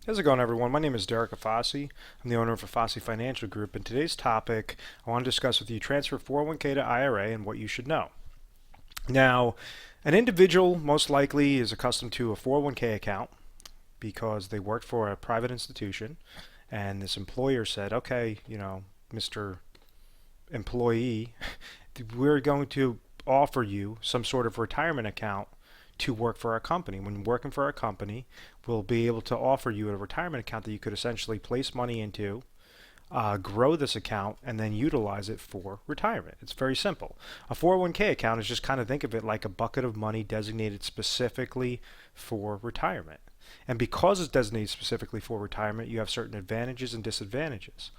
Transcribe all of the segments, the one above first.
How's it going, everyone? My name is Derek Afasi. I'm the owner of Afasi Financial Group, and today's topic I want to discuss with you transfer 401k to IRA and what you should know. Now, an individual most likely is accustomed to a 401k account because they worked for a private institution, and this employer said, okay, Mr. Employee, we're going to offer you some sort of retirement account to work for our company. When working for our company, we'll be able to offer you a retirement account that you could essentially place money into, grow this account, and then utilize it for retirement. It's very simple. A 401k account is just kind of think of it like a bucket of money designated specifically for retirement. And because it's designated specifically for retirement, you have certain advantages and disadvantages.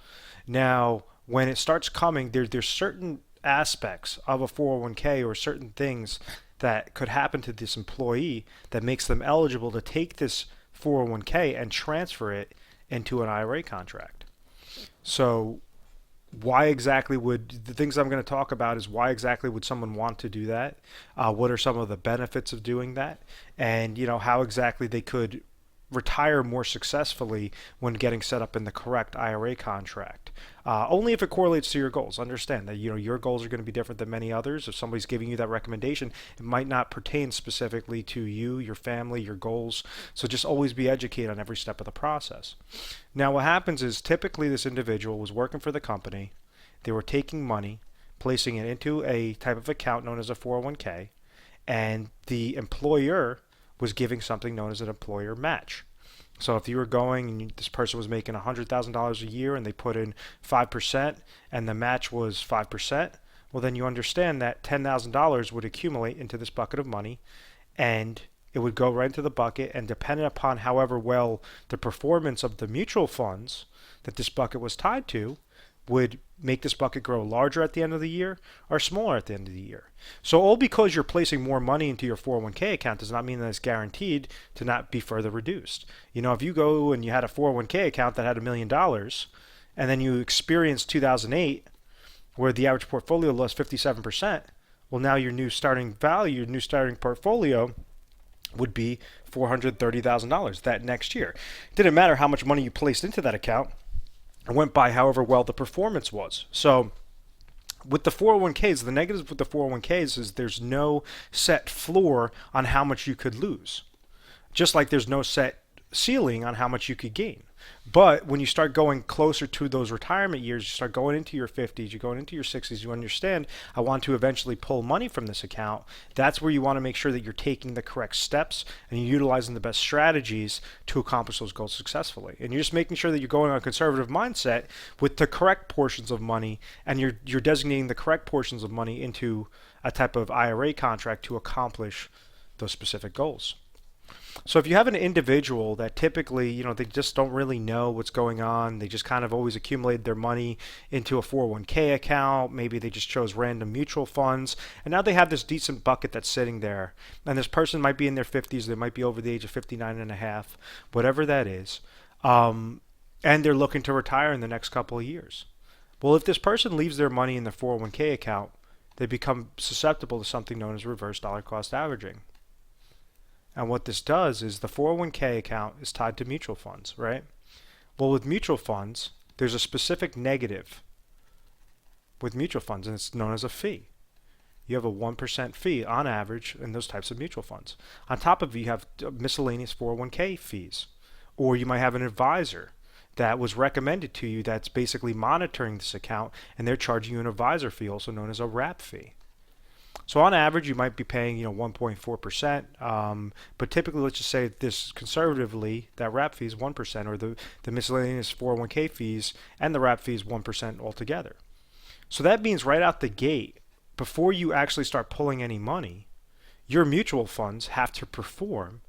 Now, when it starts coming, there's certain aspects of a 401k or certain things that could happen to this employee that makes them eligible to take this 401k and transfer it into an IRA contract. So why exactly would the things I'm going to talk about is why exactly would someone want to do that? What are some of the benefits of doing that? And how exactly they could retire more successfully when getting set up in the correct IRA contract. Only if it correlates to your goals. Understand that your goals are going to be different than many others. If somebody's giving you that recommendation, it might not pertain specifically to you, your family, your goals. So just always be educated on every step of the process. Now, what happens is typically this individual was working for the company. They were taking money, placing it into a type of account known as a 401k, and the employer was giving something known as an employer match. So if you were going and this person was making $100,000 a year and they put in 5% and the match was 5%, well, then you understand that $10,000 would accumulate into this bucket of money, and it would go right into the bucket, and depending upon however well the performance of the mutual funds that this bucket was tied to would make this bucket grow larger at the end of the year or smaller at the end of the year. So all because you're placing more money into your 401k account does not mean that it's guaranteed to not be further reduced. If you go and you had a 401k account that had $1 million and then you experienced 2008 where the average portfolio lost 57%, well, now your new starting value, your new starting portfolio would be $430,000 that next year. It didn't matter how much money you placed into that account. It went by however well the performance was. So with the 401ks, the negatives with the 401ks is there's no set floor on how much you could lose. Just like there's no set ceiling on how much you could gain. But when you start going closer to those retirement years, you start going into your 50s, you're going into your 60s, you understand, I want to eventually pull money from this account. That's where you want to make sure that you're taking the correct steps and you're utilizing the best strategies to accomplish those goals successfully. And you're just making sure that you're going on a conservative mindset with the correct portions of money, and you're designating the correct portions of money into a type of IRA contract to accomplish those specific goals. So if you have an individual that typically, they just don't really know what's going on, they just kind of always accumulated their money into a 401k account, maybe they just chose random mutual funds, and now they have this decent bucket that's sitting there. And this person might be in their 50s, they might be over the age of 59 and a half, whatever that is, and they're looking to retire in the next couple of years. Well, if this person leaves their money in the 401k account, they become susceptible to something known as reverse dollar cost averaging. And what this does is the 401k account is tied to mutual funds, right? Well, with mutual funds, there's a specific negative with mutual funds, and it's known as a fee. You have a 1% fee on average in those types of mutual funds. On top of it, you have miscellaneous 401k fees, or you might have an advisor that was recommended to you that's basically monitoring this account, and they're charging you an advisor fee, also known as a wrap fee. So on average, you might be paying 1.4%, but typically, let's just say this conservatively, that wrap fee is 1%, or the miscellaneous 401k fees and the wrap fee is 1% altogether. So that means right out the gate, before you actually start pulling any money, your mutual funds have to perform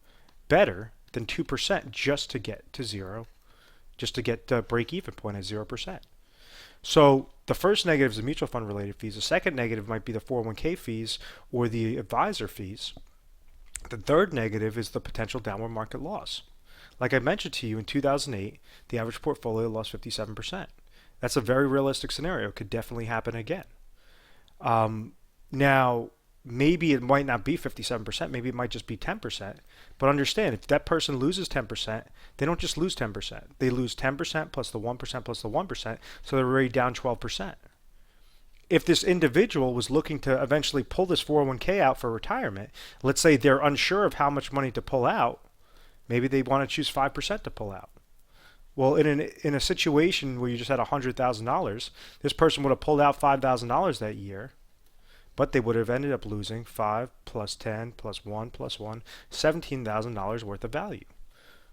better than 2% just to get to zero, just to get the break-even point at 0%. So the first negative is the mutual fund related fees. The second negative might be the 401k fees or the advisor fees. The third negative is the potential downward market loss. Like I mentioned to you, in 2008, the average portfolio lost 57%. That's a very realistic scenario. It could definitely happen again. Now, maybe it might not be 57%, maybe it might just be 10%. But understand, if that person loses 10%, they don't just lose 10%. They lose 10% plus the 1% plus the 1%, so they're already down 12%. If this individual was looking to eventually pull this 401k out for retirement, let's say they're unsure of how much money to pull out, maybe they want to choose 5% to pull out. Well, in a situation where you just had $100,000, this person would have pulled out $5,000 that year, but they would have ended up losing 5 plus 10 plus 1 plus 1, $17,000 worth of value.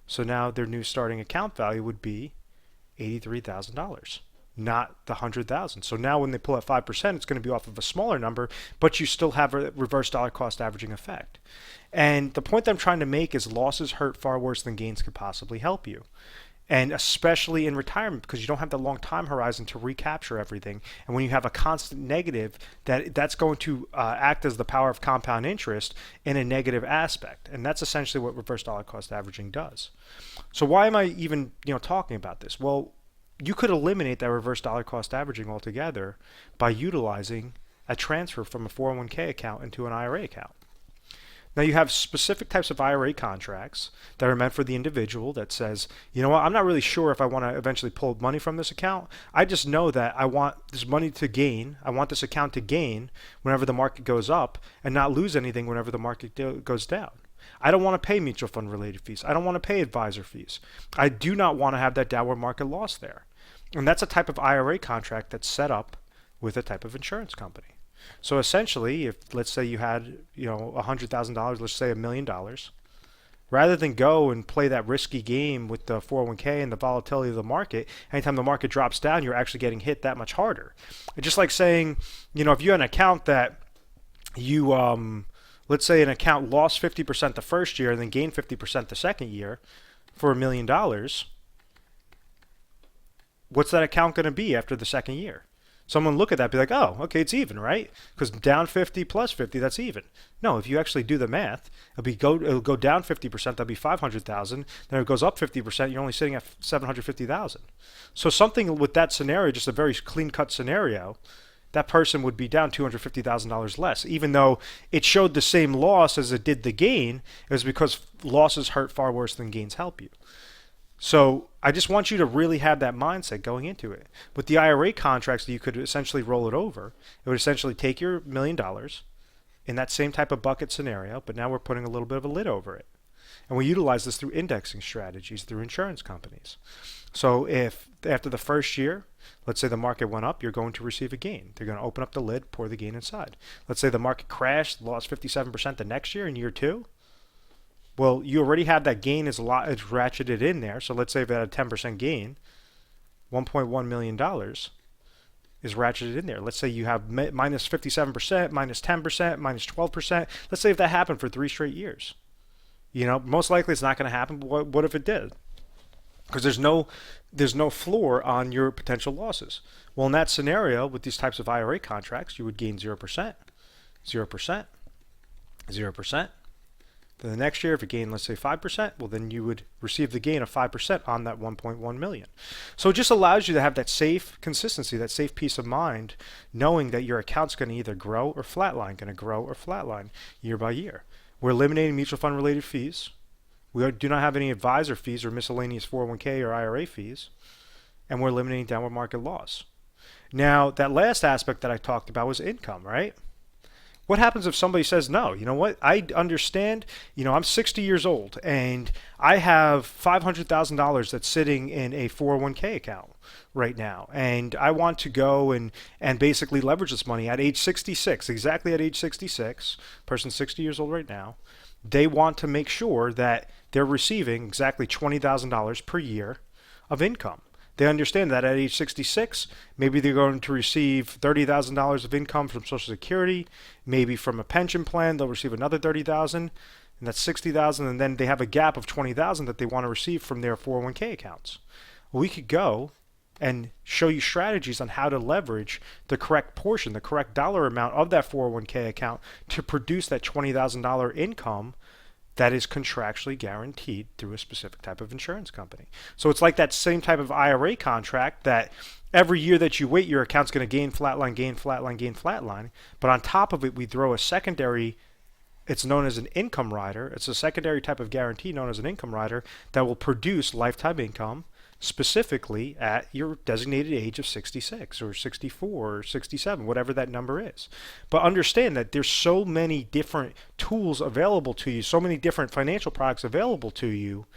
So now their new starting account value would be $83,000. Not the 100,000. So now when they pull at 5%, it's going to be off of a smaller number, but you still have a reverse dollar cost averaging effect. And the point that I'm trying to make is losses hurt far worse than gains could possibly help you. And especially in retirement, because you don't have the long time horizon to recapture everything. And when you have a constant negative, that's going to act as the power of compound interest in a negative aspect. And that's essentially what reverse dollar cost averaging does. So why am I even talking about this? Well, you could eliminate that reverse dollar cost averaging altogether by utilizing a transfer from a 401k account into an IRA account. Now you have specific types of IRA contracts that are meant for the individual that says, you know what, I'm not really sure if I want to eventually pull money from this account. I just know that I want this money to gain. I want this account to gain whenever the market goes up and not lose anything whenever the market goes down. I don't want to pay mutual fund related fees. I don't want to pay advisor fees. I do not want to have that downward market loss there. And that's a type of IRA contract that's set up with a type of insurance company. So essentially, if let's say you had, $100,000, let's say $1 million, rather than go and play that risky game with the 401k and the volatility of the market, anytime the market drops down, you're actually getting hit that much harder. It's just like saying, if you had an account that you, let's say an account lost 50% the first year and then gained 50% the second year for $1 million, what's that account going to be after the second year? Someone look at that and be like, oh, okay, it's even, right? Because down 50 plus 50, that's even. No, if you actually do the math, it'll go down 50%, that'll be 500,000. Then it goes up 50%, you're only sitting at 750,000. So something with that scenario, just a very clean-cut scenario, that person would be down $250,000 less. Even though it showed the same loss as it did the gain, it was because losses hurt far worse than gains help you. So I just want you to really have that mindset going into it. With the IRA contracts, you could essentially roll it over. It would essentially take your $1 million in that same type of bucket scenario, but now we're putting a little bit of a lid over it. And we utilize this through indexing strategies, through insurance companies. So if after the first year, let's say the market went up, you're going to receive a gain. They're going to open up the lid, pour the gain inside. Let's say the market crashed, lost 57% the next year in year 2. Well, you already have that gain is ratcheted in there. So let's say if it had a 10% gain, $1.1 million is ratcheted in there. Let's say you have minus 57%, minus 10%, minus 12%. Let's say if that happened for 3 straight years. Most likely it's not going to happen, but what if it did? Because there's no floor on your potential losses. Well, in that scenario, with these types of IRA contracts, you would gain 0%, 0%, 0%. Then the next year, if it gained, let's say 5%, well, then you would receive the gain of 5% on that 1.1 million. So it just allows you to have that safe consistency, that safe peace of mind, knowing that your account's going to either grow or flatline, year by year. We're eliminating mutual fund related fees. We do not have any advisor fees or miscellaneous 401k or IRA fees, and we're eliminating downward market loss. Now, that last aspect that I talked about was income, right? What happens if somebody says, no, you know what, I understand, I'm 60 years old and I have $500,000 that's sitting in a 401k account right now, and I want to go and basically leverage this money at age 66, exactly at age 66, person 60 years old right now. They want to make sure that they're receiving exactly $20,000 per year of income. They understand that at age 66, maybe they're going to receive $30,000 of income from Social Security, maybe from a pension plan, they'll receive another $30,000, and that's $60,000, and then they have a gap of $20,000 that they want to receive from their 401k accounts. We could go and show you strategies on how to leverage the correct portion, the correct dollar amount of that 401k account to produce that $20,000 income that is contractually guaranteed through a specific type of insurance company. So it's like that same type of IRA contract that every year that you wait, your account's going to gain flatline, gain flatline, gain flatline. But on top of it, we throw a secondary, it's known as an income rider. It's a secondary type of guarantee known as an income rider that will produce lifetime income specifically at your designated age of 66 or 64 or 67, whatever that number is. But understand that there's so many different tools available to you, so many different financial products available to you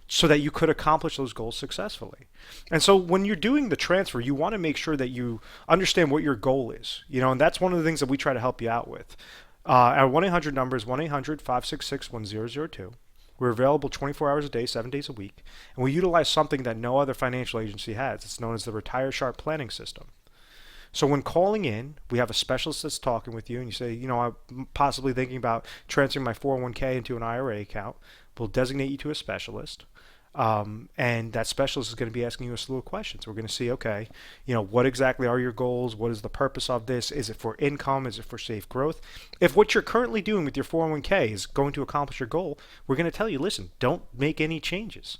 so that you could accomplish those goals successfully. And so when you're doing the transfer, you want to make sure that you understand what your goal is, and that's one of the things that we try to help you out with. Our 1-800 number is 1-800-566-1002. We're available 24 hours a day, 7 days a week, and we utilize something that no other financial agency has. It's known as the Retire Sharp Planning System. So when calling in, we have a specialist that's talking with you, and you say, I'm possibly thinking about transferring my 401k into an IRA account. We'll designate you to a specialist. And that specialist is going to be asking you a slew of questions. We're going to see, okay, what exactly are your goals? What is the purpose of this? Is it for income? Is it for safe growth? If what you're currently doing with your 401k is going to accomplish your goal, we're going to tell you, listen, don't make any changes.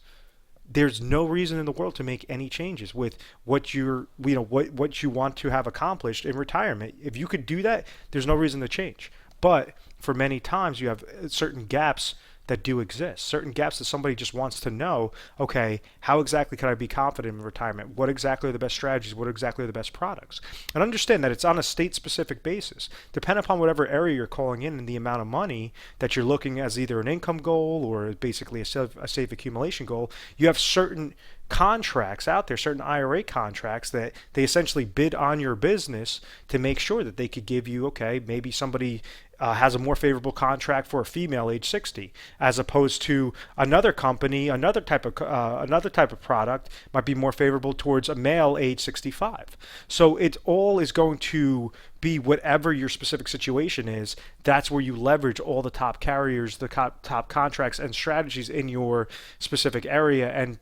There's no reason in the world to make any changes with what what you want to have accomplished in retirement. If you could do that, there's no reason to change. But for many times, you have certain gaps that do exist, certain gaps that somebody just wants to know, okay, how exactly can I be confident in retirement? What exactly are the best strategies? What exactly are the best products? And understand that it's on a state-specific basis. Depending upon whatever area you're calling in and the amount of money that you're looking as either an income goal or basically a safe accumulation goal, you have certain contracts out there, certain IRA contracts that they essentially bid on your business to make sure that they could give you, okay, maybe somebody has a more favorable contract for a female age 60, as opposed to another company, another type of product might be more favorable towards a male age 65. So it all is going to be whatever your specific situation is. That's where you leverage all the top carriers, the top contracts and strategies in your specific area and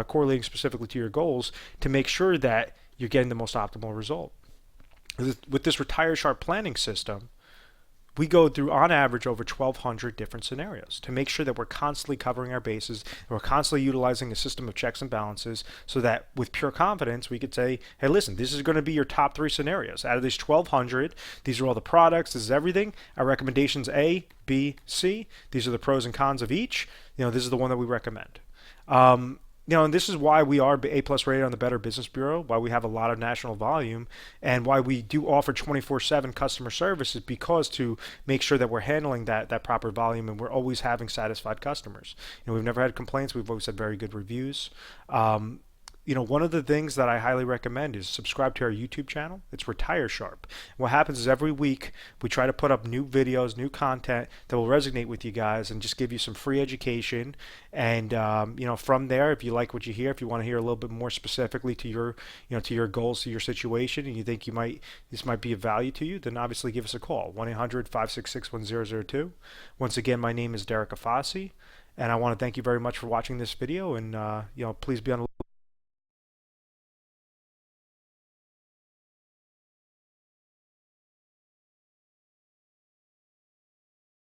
correlating specifically to your goals to make sure that you're getting the most optimal result. With this Retire Sharp planning system, we go through, on average, over 1,200 different scenarios to make sure that we're constantly covering our bases, and we're constantly utilizing a system of checks and balances so that with pure confidence, we could say, hey, listen, this is going to be your top 3 scenarios. Out of these 1,200, these are all the products, this is everything. Our recommendations A, B, C. These are the pros and cons of each. This is the one that we recommend. And this is why we are A+ rated on the Better Business Bureau, why we have a lot of national volume, and why we do offer 24/7 customer service is because to make sure that we're handling that proper volume and we're always having satisfied customers. We've never had complaints. We've always had very good reviews. One of the things that I highly recommend is subscribe to our YouTube channel. It's Retire Sharp. What happens is every week we try to put up new videos, new content that will resonate with you guys and just give you some free education. And from there, if you like what you hear, if you want to hear a little bit more specifically to your goals, to your situation, and you think this might be of value to you, then obviously give us a call. 1-800-566-1002. Once again, my name is Derek Afasi, and I want to thank you very much for watching this video. And please be on the